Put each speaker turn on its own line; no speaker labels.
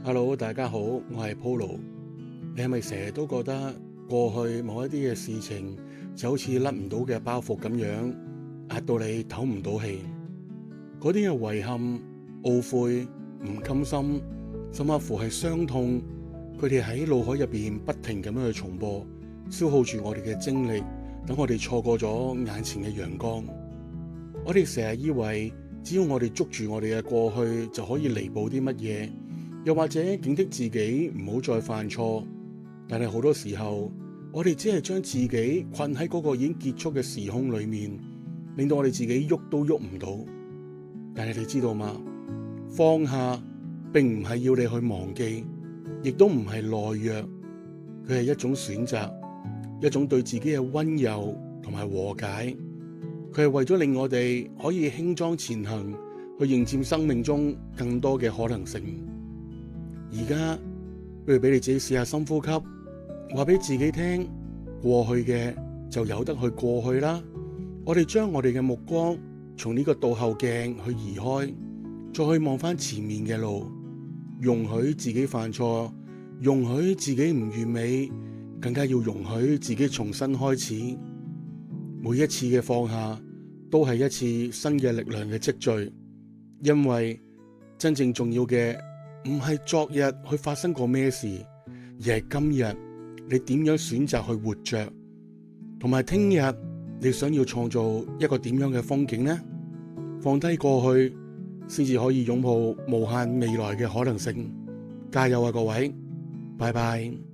Hello，大家好，我係 Polo。你係咪成日都覺得過去某一啲嘅事情就好似甩唔到嘅包袱咁樣，壓到你唞唔到氣？嗰啲嘅遺憾、懊悔、唔甘心，甚至乎係傷痛，佢哋喺腦海入邊不停咁樣去重播，消耗住我哋嘅精力，等我哋錯過咗眼前嘅陽光。我哋成日以為只要我哋捉住我哋嘅過去，就可以彌補啲乜嘢。又或者警惕自己唔好再犯錯，但係好多時候，我哋只係將自己困喺嗰個已經結束嘅時空裏面，令到我哋自己喐都喐唔到。但係你知道嗎？放下並唔係要你去忘記，亦都唔係懦弱，佢係一種選擇，一種對自己嘅溫柔同埋和解。佢係為咗令我哋可以輕裝前行，去迎接生命中更多嘅可能性。而家不如俾你自己試下深呼吸，話俾自己聽，過去嘅就由得去過去啦。我哋將我哋嘅目光從呢個倒後鏡去移開，再去望翻前面嘅路，容許自己犯錯，容許自己唔完美，更加要容許自己重新開始。每一次嘅放下都係一次新嘅力量嘅積聚，因為真正重要嘅唔係昨日去發生過咩事，而係今日你點樣選擇去活着，同埋聽日你想要創造一個點樣嘅風景呢？放低過去，先至可以擁抱無限未來嘅可能性。加油啊，各位！拜拜。